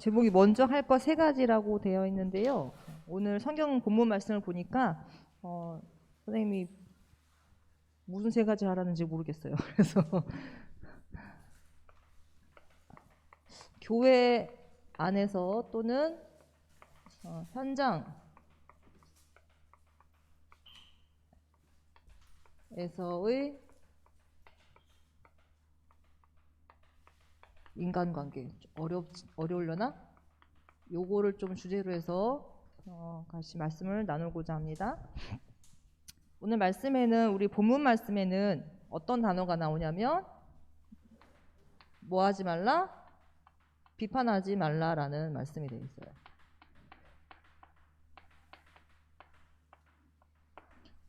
제목이 먼저 할 것 세 가지라고 되어 있는데요. 오늘 성경 본문 말씀을 보니까 선생님이 무슨 세 가지 하라는지 모르겠어요. 그래서 교회 안에서 또는 현장에서의 인간관계 어려우려나? 요거를 좀 주제로 해서 같이 말씀을 나누고자 합니다. 오늘 말씀에는 우리 본문 말씀에는 어떤 단어가 나오냐면 뭐 하지 말라? 비판하지 말라라는 말씀이 되어 있어요.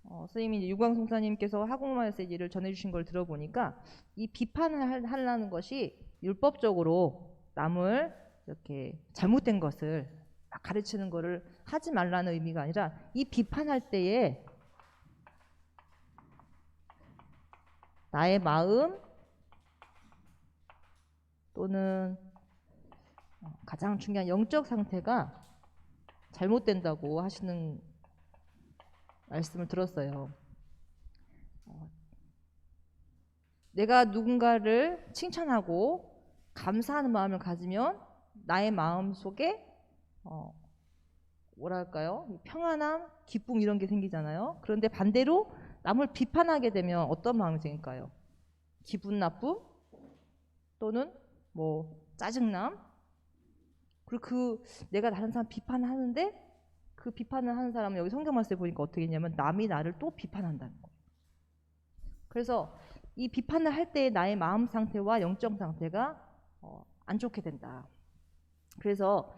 선생님이 이제 유광 성사님께서 학원마 메시지를 전해주신 걸 들어보니까 이 비판을 하려는 것이 율법적으로 남을 이렇게 잘못된 것을 막 가르치는 것을 하지 말라는 의미가 아니라 이 비판할 때에 나의 마음 또는 가장 중요한 영적 상태가 잘못된다고 하시는 말씀을 들었어요. 내가 누군가를 칭찬하고 감사하는 마음을 가지면 나의 마음 속에 뭐랄까요? 평안함, 기쁨 이런 게 생기잖아요. 그런데 반대로 남을 비판하게 되면 어떤 마음이 생길까요? 기분 나쁨 또는 뭐 짜증남. 그리고 내가 다른 사람 비판하는데 그 비판을 하는 사람은 여기 성경 말씀에 보니까 어떻게 했냐면 남이 나를 또 비판한다는 거예요. 그래서 이 비판을 할 때 나의 마음 상태와 영적 상태가 안 좋게 된다. 그래서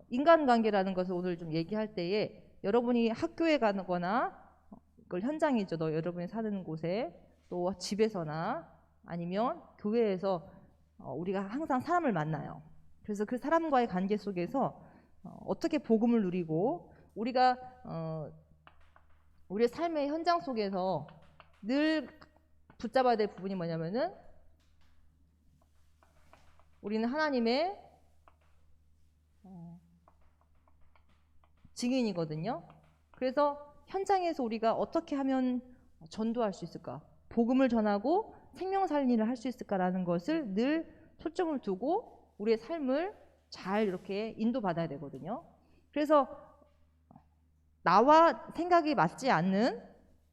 인간관계라는 것을 오늘 좀 얘기할 때에 여러분이 학교에 가거나 그걸 현장이죠. 여러분이 사는 곳에 또 집에서나 아니면 교회에서 우리가 항상 사람을 만나요. 그래서 그 사람과의 관계 속에서 어떻게 복음을 누리고 우리가 우리의 삶의 현장 속에서 늘 붙잡아야 될 부분이 뭐냐면은 우리는 하나님의 증인이거든요. 그래서 현장에서 우리가 어떻게 하면 전도할 수 있을까? 복음을 전하고 생명 살리는 일을 할 수 있을까라는 것을 늘 초점을 두고 우리의 삶을 잘 이렇게 인도받아야 되거든요. 그래서 나와 생각이 맞지 않는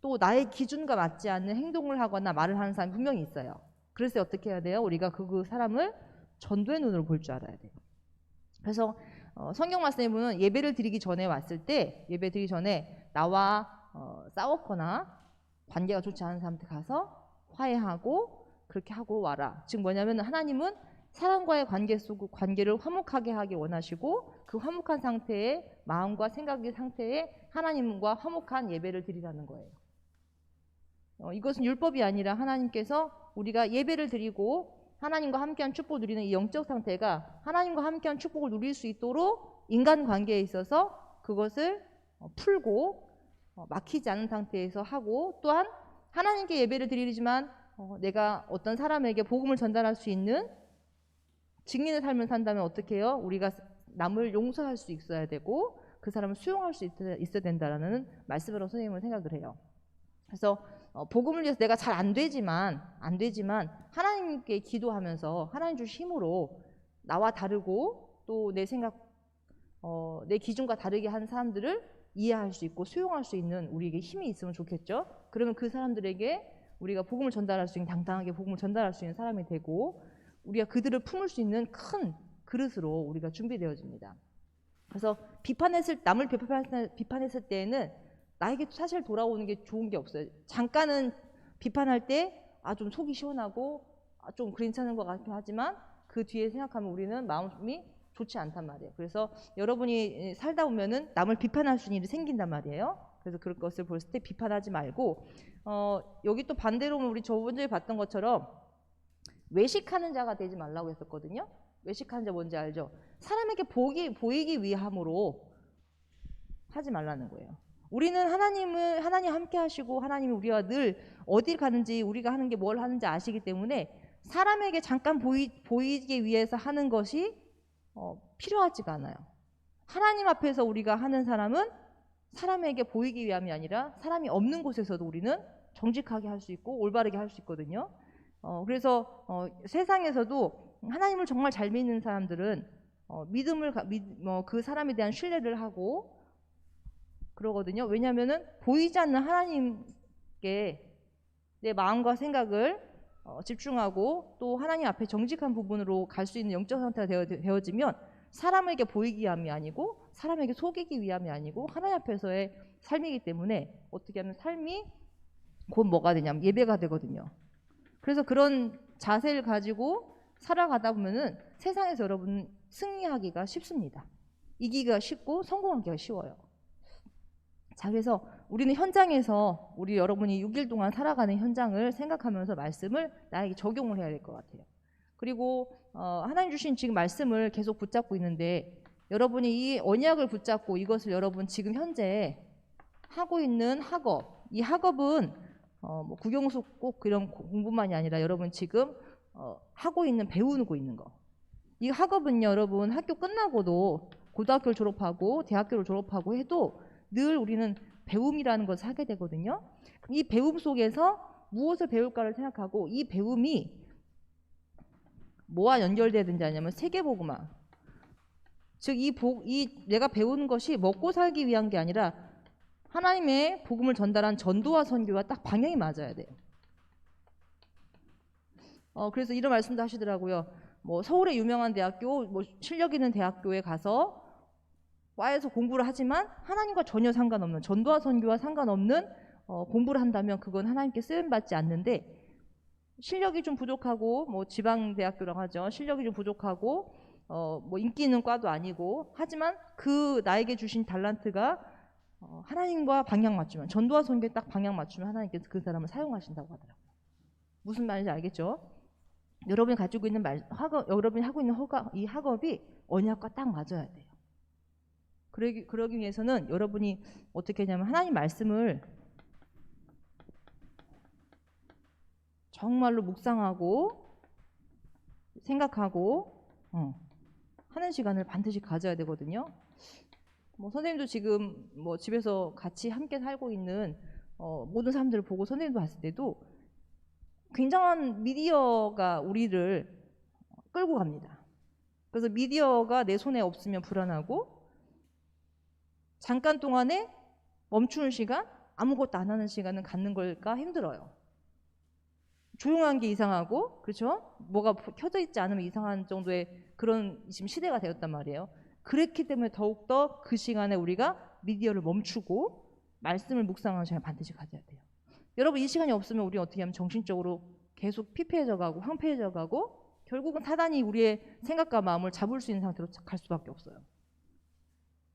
또 나의 기준과 맞지 않는 행동을 하거나 말을 하는 사람이 분명히 있어요. 그래서 어떻게 해야 돼요? 우리가 그 사람을 전도의 눈으로 볼 줄 알아야 돼요. 그래서 성경 말씀에 보면 예배를 드리기 전에 왔을 때 예배 드리기 전에 나와 싸웠거나 관계가 좋지 않은 사람한테 가서 화해하고 그렇게 하고 와라. 즉 뭐냐면 하나님은 사람과의 관계를 화목하게 하기 원하시고 그 화목한 상태의 마음과 생각의 상태에 하나님과 화목한 예배를 드리라는 거예요. 이것은 율법이 아니라 하나님께서 우리가 예배를 드리고 하나님과 함께한 축복을 누리는 이 영적 상태가 하나님과 함께한 축복을 누릴 수 있도록 인간관계에 있어서 그것을 풀고 막히지 않은 상태에서 하고 또한 하나님께 예배를 드리지만 내가 어떤 사람에게 복음을 전달할 수 있는 증인의 삶을 산다면 어떻게 해요? 우리가 남을 용서할 수 있어야 되고 그 사람을 수용할 수 있어야 된다는 말씀으로 선생님은 생각을 해요. 그래서 복음을 위해서 내가 잘 안 되지만 하나님께 기도하면서 하나님 주신 힘으로 나와 다르고 또 내 생각 내 기준과 다르게 한 사람들을 이해할 수 있고 수용할 수 있는 우리에게 힘이 있으면 좋겠죠. 그러면 그 사람들에게 우리가 복음을 전달할 수 있는 당당하게 복음을 전달할 수 있는 사람이 되고 우리가 그들을 품을 수 있는 큰 그릇으로 우리가 준비되어집니다. 그래서 남을 비판했을 때에는 나에게 사실 돌아오는 게 좋은 게 없어요. 잠깐은 비판할 때 좀 속이 시원하고 좀 괜찮은 것 같긴 하지만 그 뒤에 생각하면 우리는 마음이 좋지 않단 말이에요. 그래서 여러분이 살다 보면은 남을 비판할 수 있는 일이 생긴단 말이에요. 그래서 그런 것을 볼 때 비판하지 말고 여기 또 반대로 우리 저번주에 봤던 것처럼 외식하는 자가 되지 말라고 했었거든요. 외식하는 자 뭔지 알죠? 사람에게 보이기 위함으로 하지 말라는 거예요. 우리는 하나님 함께 하시고 하나님이 우리와 늘 어딜 가는지 우리가 하는 게 뭘 하는지 아시기 때문에 사람에게 잠깐 보이기 위해서 하는 것이 필요하지가 않아요. 하나님 앞에서 우리가 하는 사람은 사람에게 보이기 위함이 아니라 사람이 없는 곳에서도 우리는 정직하게 할 수 있고 올바르게 할 수 있거든요. 그래서 세상에서도 하나님을 정말 잘 믿는 사람들은 그 사람에 대한 신뢰를 하고 그러거든요. 왜냐하면은 보이지 않는 하나님께 내 마음과 생각을 집중하고 또 하나님 앞에 정직한 부분으로 갈 수 있는 영적 상태가 되어지면 사람에게 보이기 위함이 아니고 사람에게 속이기 위함이 아니고 하나님 앞에서의 삶이기 때문에 어떻게 하면 삶이 곧 뭐가 되냐면 예배가 되거든요. 그래서 그런 자세를 가지고 살아가다 보면은 세상에서 여러분 승리하기가 쉽습니다. 이기기가 쉽고 성공하기가 쉬워요. 자, 그래서 우리는 현장에서 우리 여러분이 6일 동안 살아가는 현장을 생각하면서 말씀을 나에게 적용을 해야 될 것 같아요. 그리고 하나님 주신 지금 말씀을 계속 붙잡고 있는데 여러분이 이 언약을 붙잡고 이것을 여러분 지금 현재 하고 있는 학업, 이 학업은 뭐 국영수 꼭 그런 공부만이 아니라 여러분 지금 하고 있는 배우고 있는 거. 이 학업은요, 여러분 학교 끝나고도 고등학교를 졸업하고 대학교를 졸업하고 해도 늘 우리는 배움이라는 것을 하게 되거든요. 이 배움 속에서 무엇을 배울까를 생각하고 이 배움이 뭐와 연결돼야 되는지 아냐면 세계복음화. 즉 이 내가 배우는 것이 먹고 살기 위한 게 아니라 하나님의 복음을 전달한 전도와 선교와 딱 방향이 맞아야 돼요. 그래서 이런 말씀도 하시더라고요. 뭐 서울의 유명한 대학교, 뭐 실력 있는 대학교에 가서 과에서 공부를 하지만 하나님과 전혀 상관없는 전도와 선교와 상관없는 공부를 한다면 그건 하나님께 쓰임 받지 않는데 실력이 좀 부족하고 뭐 지방 대학교라고 하죠. 실력이 좀 부족하고 뭐 인기 있는 과도 아니고 하지만 그 나에게 주신 달란트가 하나님과 방향 맞추면 전도와 선교에 딱 방향 맞추면 하나님께서 그 사람을 사용하신다고 하더라고요. 무슨 말인지 알겠죠? 여러분이 가지고 있는 여러분이 하고 있는 이 학업이 언약과 딱 맞아야 돼요. 그러기 위해서는 여러분이 어떻게 하냐면 하나님 말씀을 정말로 묵상하고 생각하고 하는 시간을 반드시 가져야 되거든요. 뭐 선생님도 지금 뭐 집에서 같이 함께 살고 있는 모든 사람들을 보고 선생님도 봤을 때도 굉장한 미디어가 우리를 끌고 갑니다. 그래서 미디어가 내 손에 없으면 불안하고 잠깐 동안에 멈추는 시간, 아무것도 안 하는 시간은 갖는 걸까 힘들어요. 조용한 게 이상하고, 그렇죠? 뭐가 켜져 있지 않으면 이상한 정도의 그런 지금 시대가 되었단 말이에요. 그랬기 때문에 더욱더 그 시간에 우리가 미디어를 멈추고 말씀을 묵상하는 시간을 반드시 가져야 돼요. 여러분 이 시간이 없으면 우리 어떻게 하면 정신적으로 계속 피폐해져 가고 황폐해져 가고 결국은 사단이 우리의 생각과 마음을 잡을 수 있는 상태로 갈 수밖에 없어요.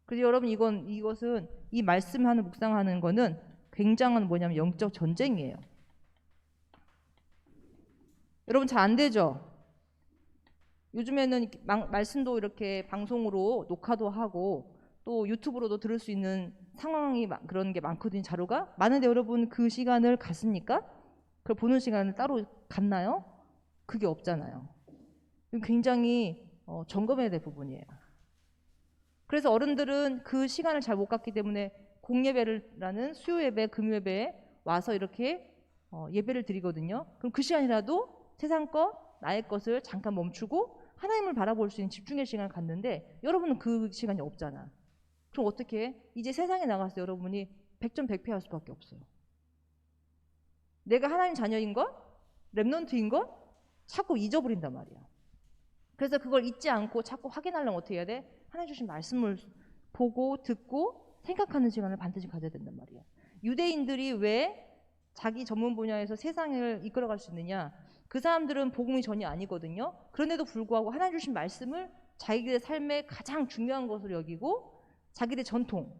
그래서 여러분 이것은 이 말씀하는 묵상하는 거는 굉장한 뭐냐면 영적 전쟁이에요. 여러분 잘 안 되죠? 요즘에는 말씀도 이렇게 방송으로 녹화도 하고 또 유튜브로도 들을 수 있는 상황이 그런 게 많거든요. 자료가 많은데 여러분 그 시간을 갖습니까? 그걸 보는 시간을 따로 갖나요? 그게 없잖아요. 굉장히 점검해야 될 부분이에요. 그래서 어른들은 그 시간을 잘 못 갖기 때문에 공예배라는 수요예배, 금요예배에 와서 이렇게 예배를 드리거든요. 그럼 그 시간이라도 세상 것, 나의 것을 잠깐 멈추고 하나님을 바라볼 수 있는 집중의 시간을 갖는데 여러분은 그 시간이 없잖아. 그럼 어떻게 해? 이제 세상에 나가서 여러분이 100점 100패 할 수밖에 없어요. 내가 하나님 자녀인 것, 랩넌트인 것 자꾸 잊어버린단 말이야. 그래서 그걸 잊지 않고 자꾸 확인하려면 어떻게 해야 돼? 하나님 주신 말씀을 보고 듣고 생각하는 시간을 반드시 가져야 된단 말이에요. 유대인들이 왜 자기 전문 분야에서 세상을 이끌어갈 수 있느냐? 그 사람들은 복음이 전혀 아니거든요. 그런데도 불구하고 하나님 주신 말씀을 자기들의 삶의 가장 중요한 것으로 여기고 자기들의 전통,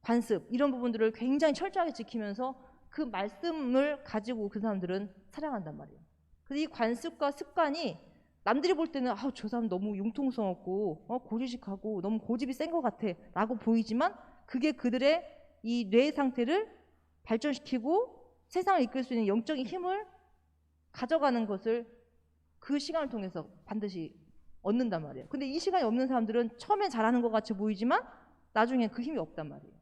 관습 이런 부분들을 굉장히 철저하게 지키면서 그 말씀을 가지고 그 사람들은 살아간단 말이에요. 그래서 이 관습과 습관이 남들이 볼 때는 저 사람 너무 융통성 없고 고지식하고 너무 고집이 센 것 같아 라고 보이지만 그게 그들의 이 뇌 상태를 발전시키고 세상을 이끌 수 있는 영적인 힘을 가져가는 것을 그 시간을 통해서 반드시 얻는단 말이에요. 근데 이 시간이 없는 사람들은 처음엔 잘하는 것 같이 보이지만 나중에 그 힘이 없단 말이에요.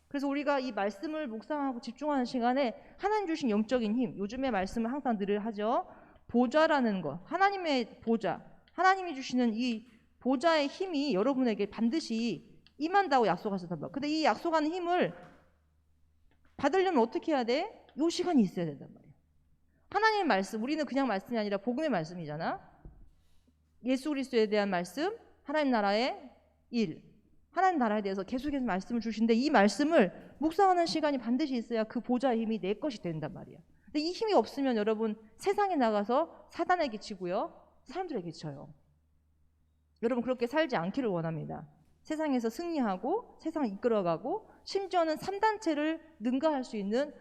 그래서 우리가 이 말씀을 묵상하고 집중하는 시간에 하나님 주신 영적인 힘, 요즘에 말씀을 항상 늘 하죠. 보좌라는 것, 하나님의 보좌, 하나님이 주시는 이 보좌의 힘이 여러분에게 반드시 임한다고 약속하셨단 말이에요. 근데 이 약속하는 힘을 받으려면 어떻게 해야 돼? 요 시간이 있어야 된단 말이에요. 하나님의 말씀, 우리는 그냥 말씀이 아니라 복음의 말씀이잖아. 예수 그리스도에 대한 말씀, 하나님 나라의 일, 하나님 나라에 대해서 계속해서 말씀을 주시는데 이 말씀을 묵상하는 시간이 반드시 있어야 그 보좌의 힘이 내 것이 된단 말이에요. 근데 이 힘이 없으면 여러분 세상에 나가서 사단에게 치고요, 사람들에게 쳐요. 여러분 그렇게 살지 않기를 원합니다. 세상에서 승리하고 세상을 이끌어가고 심지어는 3단체를 능가할 수 있는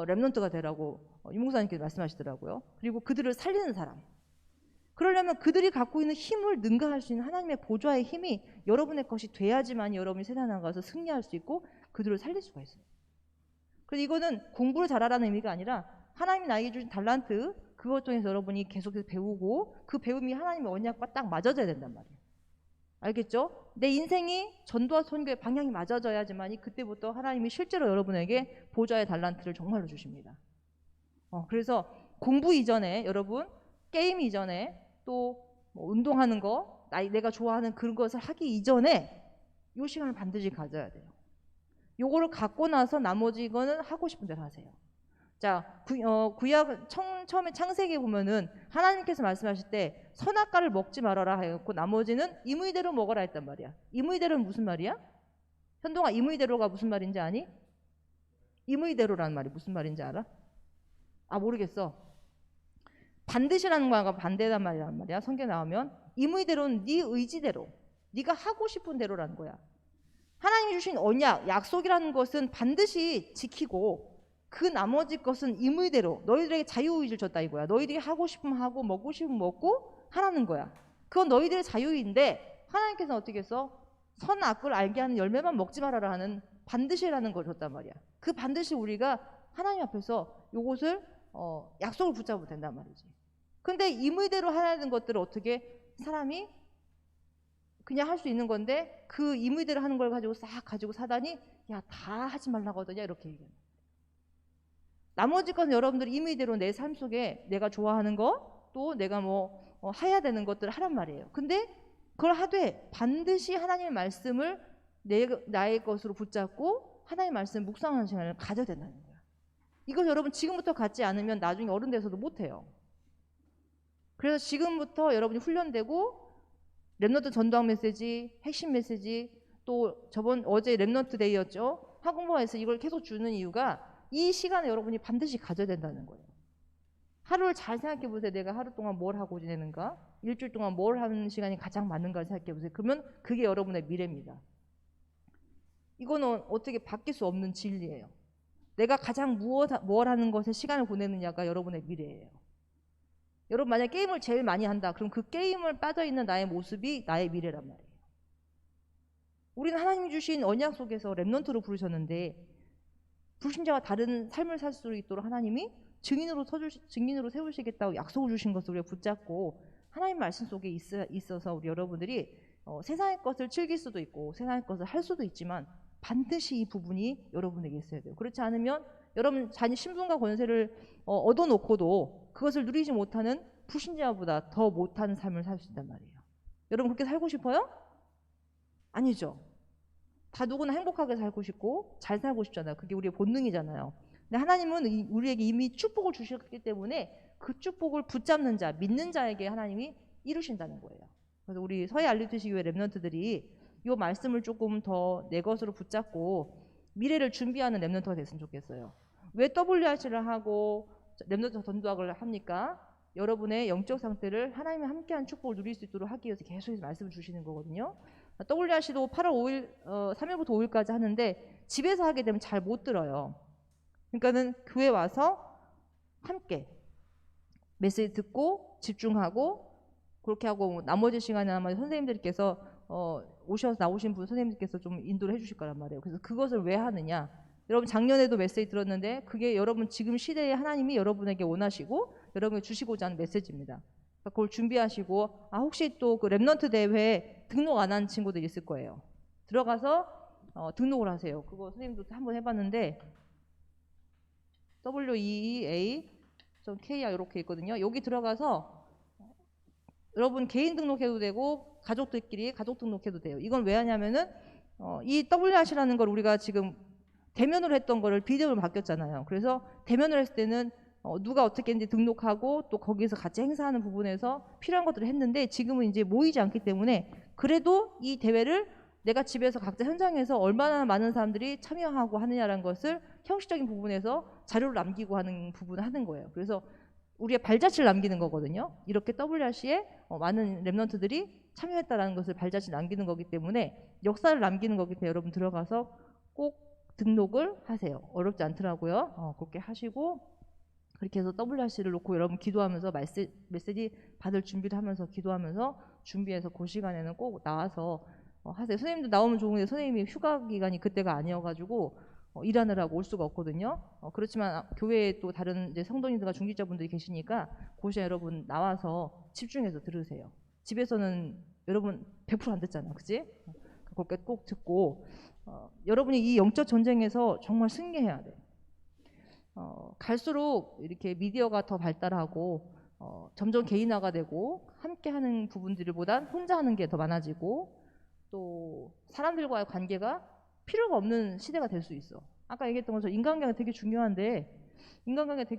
렘넌트가 되라고 유목사님께서 말씀하시더라고요. 그리고 그들을 살리는 사람. 그러려면 그들이 갖고 있는 힘을 능가할 수 있는 하나님의 보좌의 힘이 여러분의 것이 돼야지만 여러분이 세상에 나가서 승리할 수 있고 그들을 살릴 수가 있어요. 그래서 이거는 공부를 잘하라는 의미가 아니라 하나님이 나에게 주신 달란트, 그것 통해서 여러분이 계속해서 배우고 그 배움이 하나님의 언약과 딱 맞아져야 된단 말이에요. 알겠죠? 내 인생이 전도와 선교의 방향이 맞아져야지만이 그때부터 하나님이 실제로 여러분에게 보좌의 달란트를 정말로 주십니다. 그래서 공부 이전에 여러분 게임 이전에 또 뭐 운동하는 거, 내가 좋아하는 그런 것을 하기 이전에 이 시간을 반드시 가져야 돼요. 요거를 갖고 나서 나머지 이거는 하고 싶은 대로 하세요. 자, 구약 처음에 창세기에 보면은 하나님께서 말씀하실 때 선악과를 먹지 말아라 해갖고 나머지는 임의대로 먹어라 했단 말이야. 임의대로는 무슨 말이야? 현동아, 임의대로가 무슨 말인지 아니? 임의대로라는 말이 무슨 말인지 알아? 모르겠어. 반드시라는 거가 반대란 말이란 말이야. 성경에 나오면 임의대로는 네 의지대로, 네가 하고 싶은 대로라는 거야. 하나님이 주신 언약, 약속이라는 것은 반드시 지키고 그 나머지 것은 임의대로 너희들에게 자유의지를 줬다 이거야. 너희들이 하고 싶으면 하고 먹고 싶으면 먹고 하라는 거야. 그건 너희들의 자유인데 하나님께서는 어떻게 했어? 선악을 알게 하는 열매만 먹지 말아라 하는 반드시라는 걸 줬단 말이야. 그 반드시 우리가 하나님 앞에서 요것을 약속을 붙잡으면 된단 말이지. 근데 임의대로 하라는 것들을 어떻게 사람이 그냥 할 수 있는 건데 그 임의대로 하는 걸 가지고 싹 가지고 사단이 야, 다 하지 말라고 하더냐 이렇게 얘기해요. 나머지 건 여러분들이 임의대로 내 삶 속에 내가 좋아하는 거 또 내가 해야 되는 것들을 하란 말이에요. 근데 그걸 하되 반드시 하나님의 말씀을 나의 것으로 붙잡고 하나님의 말씀을 묵상하는 시간을 가져야 된다는 거예요. 이걸 여러분 지금부터 갖지 않으면 나중에 어른 돼서도 못해요. 그래서 지금부터 여러분이 훈련되고 렘넌트 전도학 메시지, 핵심 메시지 또 어제 렘넌트 데이였죠. 학원부에서 이걸 계속 주는 이유가 이 시간에 여러분이 반드시 가져야 된다는 거예요. 하루를 잘 생각해 보세요. 내가 하루 동안 뭘 하고 지내는가? 일주일 동안 뭘 하는 시간이 가장 많은가 생각해 보세요. 그러면 그게 여러분의 미래입니다. 이거는 어떻게 바뀔 수 없는 진리예요. 내가 가장 뭘 하는 것에 시간을 보내느냐가 여러분의 미래예요. 여러분 만약 게임을 제일 많이 한다. 그럼 그 게임을 빠져있는 나의 모습이 나의 미래란 말이에요. 우리는 하나님이 주신 언약 속에서 렘넌트로 부르셨는데 불신자와 다른 삶을 살 수 있도록 하나님이 증인으로 세우시겠다고 약속을 주신 것을 우리가 붙잡고 하나님 말씀 속에 있어서 우리 여러분들이 세상의 것을 즐길 수도 있고 세상의 것을 할 수도 있지만 반드시 이 부분이 여러분에게 있어야 돼요. 그렇지 않으면 여러분 자기 신분과 권세를 얻어놓고도 그것을 누리지 못하는 불신자보다 더 못하는 삶을 살 수 있단 말이에요. 여러분 그렇게 살고 싶어요? 아니죠. 다 누구나 행복하게 살고 싶고 잘 살고 싶잖아요. 그게 우리의 본능이잖아요. 근데 하나님은 우리에게 이미 축복을 주셨기 때문에 그 축복을 붙잡는 자, 믿는 자에게 하나님이 이루신다는 거예요. 그래서 우리 서해 알리투시 교회 렘넌트들이 이 말씀을 조금 더 내 것으로 붙잡고 미래를 준비하는 렘넌트가 됐으면 좋겠어요. 왜 WRC를 하고 렘넌트 전도학을 합니까? 여러분의 영적 상태를 하나님과 함께한 축복을 누릴 수 있도록 하기 위해서 계속 말씀을 주시는 거거든요. WRC도 8월 5일, 3일부터 5일까지 하는데 집에서 하게 되면 잘 못 들어요. 그러니까는 교회 와서 함께 메시지 듣고 집중하고 그렇게 하고 나머지 시간에 아마 선생님들께서 오셔서 나오신 분 선생님들께서 좀 인도를 해주실 거란 말이에요. 그래서 그것을 왜 하느냐? 여러분 작년에도 메시지 들었는데 그게 여러분 지금 시대에 하나님이 여러분에게 원하시고 여러분에게 주시고자 하는 메시지입니다. 그걸 준비하시고, 혹시 또 그 랩넌트 대회 등록 안 한 친구들 있을 거예요. 들어가서 등록을 하세요. 그거 선생님도 한번 해봤는데 wea.kr 이렇게 있거든요. 여기 들어가서 여러분 개인 등록해도 되고 가족들끼리 가족 등록해도 돼요. 이건 왜 하냐면은 이 WRC라는 걸 우리가 지금 대면으로 했던 거를 비대오로 바뀌었잖아요. 그래서 대면으로 했을 때는 누가 어떻게 했는지 등록하고 또 거기서 같이 행사하는 부분에서 필요한 것들을 했는데, 지금은 이제 모이지 않기 때문에 그래도 이 대회를 내가 집에서 각자 현장에서 얼마나 많은 사람들이 참여하고 하느냐라는 것을 형식적인 부분에서 자료를 남기고 하는 부분을 하는 거예요. 그래서 우리의 발자취를 남기는 거거든요. 이렇게 WRC에 많은 랩런트들이 참여했다라는 것을 발자취 남기는 거기 때문에 역사를 남기는 거기 때문에 여러분 들어가서 꼭 등록을 하세요. 어렵지 않더라고요. 그렇게 하시고, 그렇게 해서 WRC를 놓고 여러분 기도하면서 메시지 받을 준비를 하면서 기도하면서 준비해서 그 시간에는 꼭 나와서 하세요. 선생님도 나오면 좋은데 선생님이 휴가 기간이 그때가 아니어가지고 일하느라고 올 수가 없거든요. 그렇지만 교회에 또 다른 이제 성도님들과 중직자분들이 계시니까 그 시간 여러분 나와서 집중해서 들으세요. 집에서는 여러분 100% 안 듣잖아, 그치? 그렇게 꼭 듣고 여러분이 이 영적 전쟁에서 정말 승리해야 돼. 갈수록 이렇게 미디어가 더 발달하고 점점 개인화가 되고 함께하는 부분들보다 혼자 하는 게 더 많아지고, 또 사람들과의 관계가 필요가 없는 시대가 될 수 있어. 아까 얘기했던 것처럼 인간관계가 되게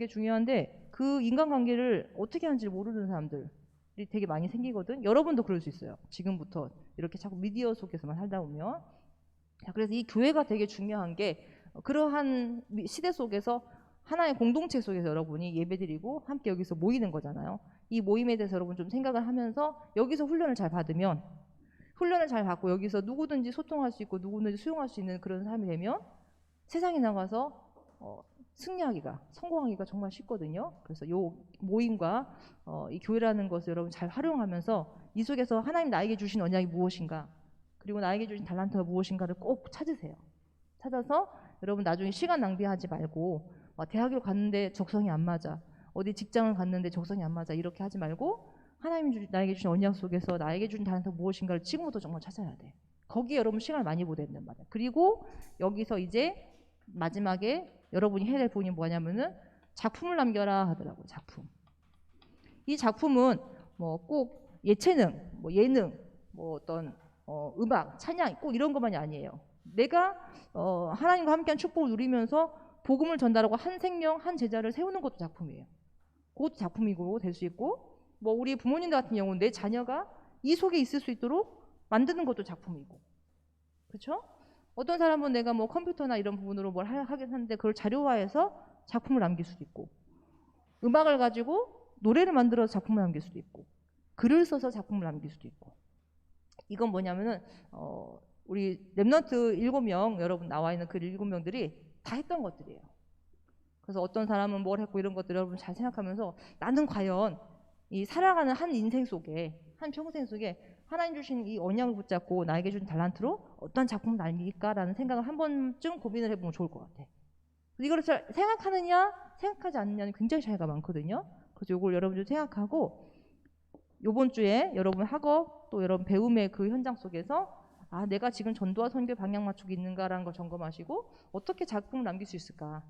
중요한데 그 인간관계를 어떻게 하는지 모르는 사람들이 되게 많이 생기거든. 여러분도 그럴 수 있어요. 지금부터 이렇게 자꾸 미디어 속에서만 살다 보면. 그래서 이 교회가 되게 중요한 게, 그러한 시대 속에서 하나의 공동체 속에서 여러분이 예배드리고 함께 여기서 모이는 거잖아요. 이 모임에 대해서 여러분 좀 생각을 하면서 여기서 훈련을 잘 받고 여기서 누구든지 소통할 수 있고 누구든지 수용할 수 있는 그런 삶이 되면 세상에 나가서 성공하기가 정말 쉽거든요. 그래서 요 모임과 이 교회라는 것을 여러분 잘 활용하면서 이 속에서 하나님 나에게 주신 언약이 무엇인가, 그리고 나에게 주신 달란트가 무엇인가를 꼭 찾아서 여러분 나중에 시간 낭비하지 말고, 대학을 갔는데 적성이 안 맞아, 어디 직장을 갔는데 적성이 안 맞아, 이렇게 하지 말고 하나님이 나에게 주신 언약 속에서 나에게 주신 달란트가 무엇인가를 지금부터 정말 찾아야 돼. 거기에 여러분 시간을 많이 보내야 된단 말이야. 그리고 여기서 이제 마지막에 여러분이 해야 될 부분이 뭐냐면은 작품을 남겨라 하더라고요. 작품. 이 작품은 꼭 예체능, 예능, 어떤 음악, 찬양 꼭 이런 것만이 아니에요. 내가 하나님과 함께한 축복을 누리면서 복음을 전달하고 한 생명, 한 제자를 세우는 것도 작품이에요. 그것도 작품이고 될 수 있고, 우리 부모님들 같은 경우는 내 자녀가 이 속에 있을 수 있도록 만드는 것도 작품이고, 그렇죠? 어떤 사람은 내가 컴퓨터나 이런 부분으로 뭘 하긴 하는데 그걸 자료화해서 작품을 남길 수도 있고, 음악을 가지고 노래를 만들어서 작품을 남길 수도 있고, 글을 써서 작품을 남길 수도 있고. 이건 뭐냐면은 우리 랩넌트 7명 여러분 나와 있는 그 7명들이 다 했던 것들이에요. 그래서 어떤 사람은 뭘 했고 이런 것들 여러분 잘 생각하면서 나는 과연 이 살아가는 한 인생 속에, 한 평생 속에 하나님 주신 이 언약을 붙잡고 나에게 주신 달란트로 어떤 작품을 남길까라는 생각을 한 번쯤 고민을 해보면 좋을 것 같아. 이거를 잘 생각하느냐 생각하지 않느냐는 굉장히 차이가 많거든요. 그래서 이걸 여러분들 생각하고 이번 주에 여러분 학업 또 여러분 배움의 그 현장 속에서 내가 지금 전도와 선교 방향 맞추고 있는가라는 걸 점검하시고 어떻게 작품을 남길 수 있을까.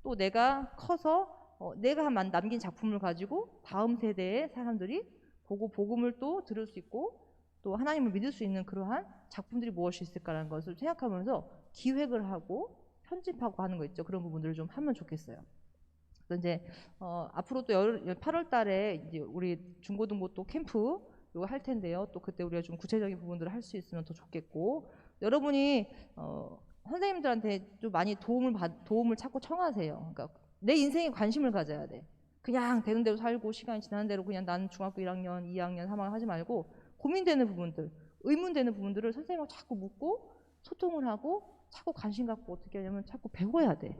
또 내가 커서 내가 남긴 작품을 가지고 다음 세대의 사람들이 보고 복음을 또 들을 수 있고 또 하나님을 믿을 수 있는 그러한 작품들이 무엇이 있을까라는 것을 생각하면서 기획을 하고 편집하고 하는 거 있죠. 그런 부분들을 좀 하면 좋겠어요. 그래서 이제 앞으로 또 8월 달에 이제 우리 중고등부 또 캠프 이거 할 텐데요. 또 그때 우리가 좀 구체적인 부분들을 할 수 있으면 더 좋겠고, 여러분이 선생님들한테 좀 많이 도움을 찾고 청하세요. 그러니까 내 인생에 관심을 가져야 돼. 그냥 되는 대로 살고 시간이 지나는 대로 그냥 나는 중학교 1학년, 2학년, 3학년 하지 말고 고민되는 부분들, 의문되는 부분들을 선생님하고 자꾸 묻고 소통을 하고 자꾸 관심 갖고 어떻게 하냐면 자꾸 배워야 돼.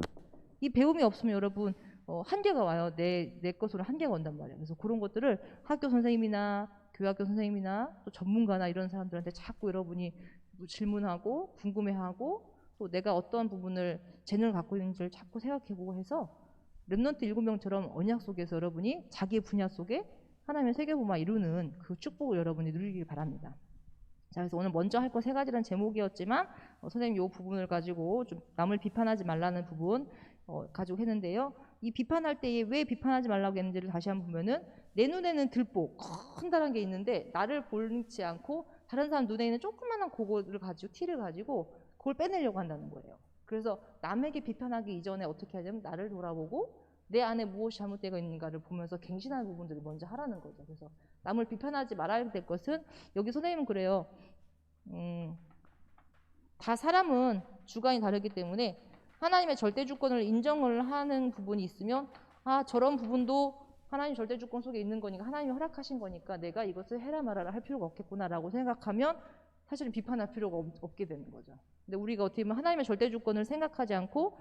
이 배움이 없으면 여러분 한계가 와요. 내 것으로 한계가 온단 말이에요. 그래서 그런 것들을 학교 선생님이나 교학교 선생님이나 또 전문가나 이런 사람들한테 자꾸 여러분이 질문하고 궁금해하고 또 내가 어떤 부분을 재능을 갖고 있는지를 자꾸 생각해보고 해서 랩넌트 7명처럼 언약 속에서 여러분이 자기 분야 속에 하나님의 세계보마 이루는 그 축복을 여러분이 누리길 바랍니다. 자, 그래서 오늘 먼저 할 거 3가지라는 제목이었지만 선생님 이 부분을 가지고 좀 남을 비판하지 말라는 부분 가지고 했는데요. 이 비판할 때에 왜 비판하지 말라고 했는지를 다시 한번 보면은 내 눈에는 들보 큰다란 게 있는데 나를 보지 않고 다른 사람 눈에 있는 조그마한 그거를 가지고 티를 가지고 그걸 빼내려고 한다는 거예요. 그래서 남에게 비판하기 이전에 어떻게 하냐면 나를 돌아보고 내 안에 무엇이 잘못되어 있는가를 보면서 갱신하는 부분들을 먼저 하라는 거죠. 그래서 남을 비판하지 말아야 될 것은 여기 선생님은 그래요. 다 사람은 주관이 다르기 때문에 하나님의 절대 주권을 인정을 하는 부분이 있으면 저런 부분도 하나님 절대 주권 속에 있는 거니까 하나님이 허락하신 거니까 내가 이것을 해라 말아라 할 필요가 없겠구나라고 생각하면 사실은 비판할 필요가 없게 되는 거죠. 근데 우리가 어떻게 보면 하나님의 절대 주권을 생각하지 않고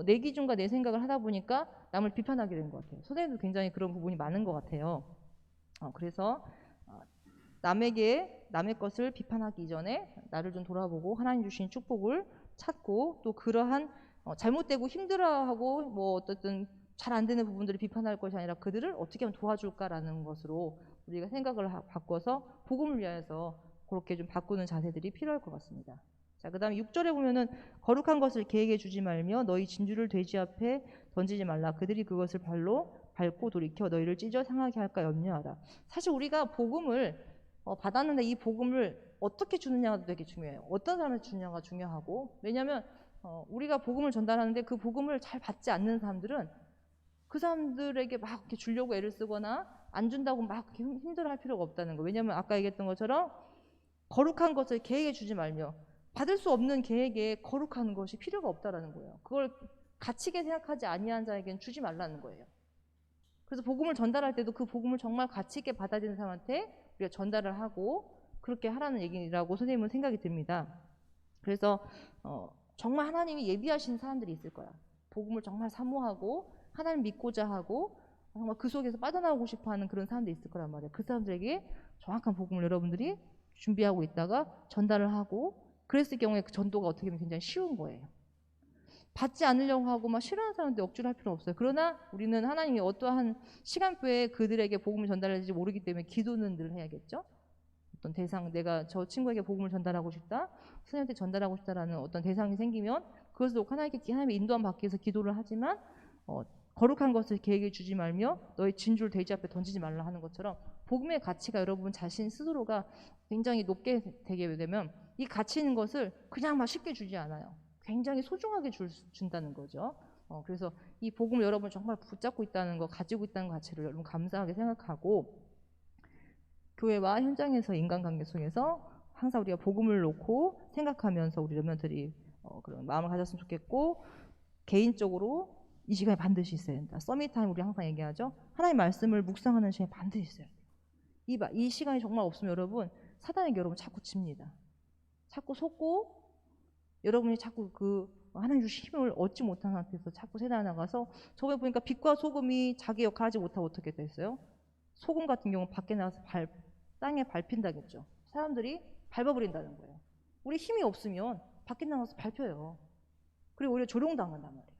내 기준과 내 생각을 하다 보니까 남을 비판하게 된 것 같아요. 선생님도 굉장히 그런 부분이 많은 것 같아요. 그래서 남의 것을 비판하기 이전에 나를 좀 돌아보고 하나님 주신 축복을 찾고 또 그러한 잘못되고 힘들어하고 뭐 어쨌든 잘 안 되는 부분들을 비판할 것이 아니라 그들을 어떻게 하면 도와줄까라는 것으로 우리가 생각을 바꿔서 복음을 위하여서 그렇게 좀 바꾸는 자세들이 필요할 것 같습니다. 자, 그 다음에 6절에 보면은 거룩한 것을 계획해 주지 말며 너희 진주를 돼지 앞에 던지지 말라. 그들이 그것을 발로 밟고 돌이켜 너희를 찢어 상하게 할까 염려하라. 사실 우리가 복음을 받았는데 이 복음을 어떻게 주느냐가 되게 중요해요. 어떤 사람한테 주느냐가 중요하고, 왜냐하면 우리가 복음을 전달하는데 그 복음을 잘 받지 않는 사람들은 그 사람들에게 막 이렇게 주려고 애를 쓰거나 안 준다고 막 힘들어할 필요가 없다는 거예요. 왜냐하면 아까 얘기했던 것처럼 거룩한 것을 계획해 주지 말며 받을 수 없는 계획에 거룩한 것이 필요가 없다라는 거예요. 그걸 가치 있게 생각하지 아니한 자에게는 주지 말라는 거예요. 그래서 복음을 전달할 때도 그 복음을 정말 가치 있게 받아들이는 사람한테 우리가 전달을 하고 그렇게 하라는 얘기라고 선생님은 생각이 듭니다. 그래서 정말 하나님이 예비하신 사람들이 있을 거야. 복음을 정말 사모하고 하나님 믿고자 하고 정말 그 속에서 빠져나오고 싶어하는 그런 사람들이 있을 거란 말이에요. 그 사람들에게 정확한 복음을 여러분들이 준비하고 있다가 전달을 하고 그랬을 경우에 그 전도가 어떻게 보면 굉장히 쉬운 거예요. 받지 않으려고 하고 막 싫어하는 사람한테 억지로 할 필요 없어요. 그러나 우리는 하나님이 어떠한 시간표에 그들에게 복음을 전달할지 모르기 때문에 기도는 늘 해야겠죠. 어떤 대상, 내가 저 친구에게 복음을 전달하고 싶다, 선생님한테 전달하고 싶다라는 어떤 대상이 생기면 그것을 하나님의 인도함 받기 위해서 기도를 하지만 거룩한 것을 계획해 주지 말며 너의 진주를 돼지 앞에 던지지 말라 하는 것처럼 복음의 가치가 여러분 자신 스스로가 굉장히 높게 되게 되면 이 가치 있는 것을 그냥 막 쉽게 주지 않아요. 굉장히 소중하게 준다는 거죠. 그래서 이 복음을 여러분 정말 붙잡고 있다는 거, 가지고 있다는 가치를 여러분 감사하게 생각하고 교회와 현장에서 인간관계 속에서 항상 우리가 복음을 놓고 생각하면서 우리 렘넌트들이 그런 마음을 가졌으면 좋겠고, 개인적으로 이 시간에 반드시 있어야 된다. 서밋타임 우리 항상 얘기하죠. 하나님의 말씀을 묵상하는 시간이 반드시 있어야 돼요. 이 시간이 정말 없으면 여러분 사단에게 여러분 자꾸 칩니다. 자꾸 속고 여러분이 자꾸 그 하나님 주신 힘을 얻지 못한 상태에서 자꾸 세단에 나가서 저번에 보니까 빛과 소금이 자기 역할을 하지 못하고 어떻게 됐어요? 소금 같은 경우는 밖에 나가서 땅에 밟힌다겠죠. 사람들이 밟아버린다는 거예요. 우리 힘이 없으면 밖에 나가서 밟혀요. 그리고 오히려 조롱당한단 말이에요.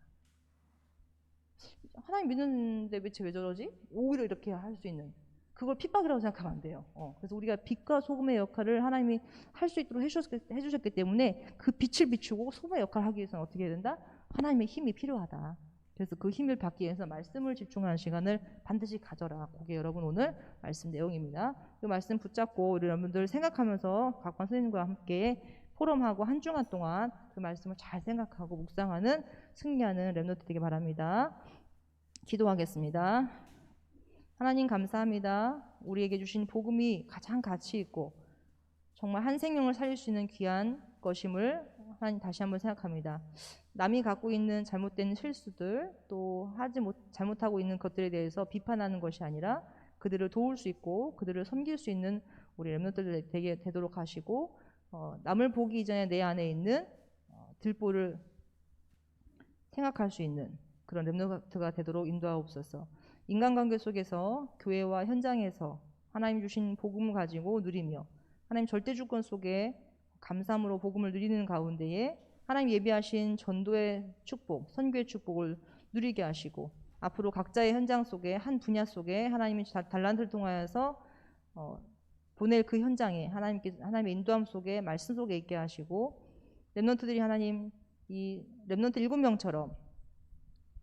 하나님 믿는데 왜 저러지? 오히려 이렇게 할 수 있는 그걸 핍박이라고 생각하면 안 돼요. 그래서 우리가 빛과 소금의 역할을 하나님이 할 수 있도록 해주셨기 때문에 그 빛을 비추고 소금의 역할을 하기 위해서는 어떻게 해야 된다? 하나님의 힘이 필요하다. 그래서 그 힘을 받기 위해서 말씀을 집중하는 시간을 반드시 가져라. 그게 여러분 오늘 말씀 내용입니다. 이 말씀 붙잡고 우리 여러분들 생각하면서 각관 선생님과 함께 포럼하고 한 주간 동안 그 말씀을 잘 생각하고 묵상하는 승리하는 렘넌트 되기 바랍니다. 기도하겠습니다. 하나님 감사합니다. 우리에게 주신 복음이 가장 가치 있고 정말 한 생명을 살릴 수 있는 귀한 것임을 하나님 다시 한번 생각합니다. 남이 갖고 있는 잘못된 실수들 또 잘못하고 있는 것들에 대해서 비판하는 것이 아니라 그들을 도울 수 있고 그들을 섬길 수 있는 우리 렘넌트들 되도록 하시고 남을 보기 이전에 내 안에 있는 들보를 생각할 수 있는 그런 렘넌트가 되도록 인도하옵소서. 인간관계 속에서 교회와 현장에서 하나님 주신 복음을 가지고 누리며 하나님 절대주권 속에 감사함으로 복음을 누리는 가운데에 하나님 예비하신 전도의 축복, 선교의 축복을 누리게 하시고 앞으로 각자의 현장 속에 한 분야 속에 하나님이 달란트를 통하여서 보낼 그 현장에 하나님의 인도함 속에 말씀 속에 있게 하시고 렘넌트들이 하나님 이 렘넌트 7명처럼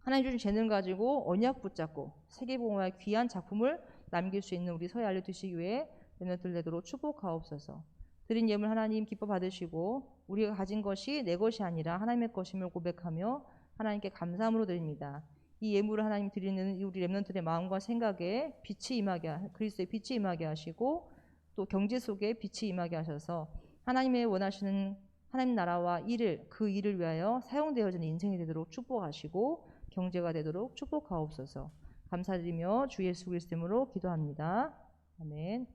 하나님 주신 재능 가지고 언약 붙잡고 세계복음화의 귀한 작품을 남길 수 있는 우리 서해 알려두시기 위해 렘넌트를 되도록 축복하옵소서. 드린 예물 하나님 기뻐 받으시고 우리가 가진 것이 내 것이 아니라 하나님의 것임을 고백하며 하나님께 감사함으로 드립니다. 이 예물을 하나님 드리는 우리 렘넌트의 마음과 생각에 빛이 임하게 그리스도의 빛이 임하게 하시고 또 경제 속에 빛이 임하게 하셔서 하나님의 원하시는 하나님 나라와 그 일을 위하여 사용되어지는 인생이 되도록 축복하시고 경제가 되도록 축복하옵소서. 감사드리며 주 예수 그리스도 이름으로 기도합니다. 아멘.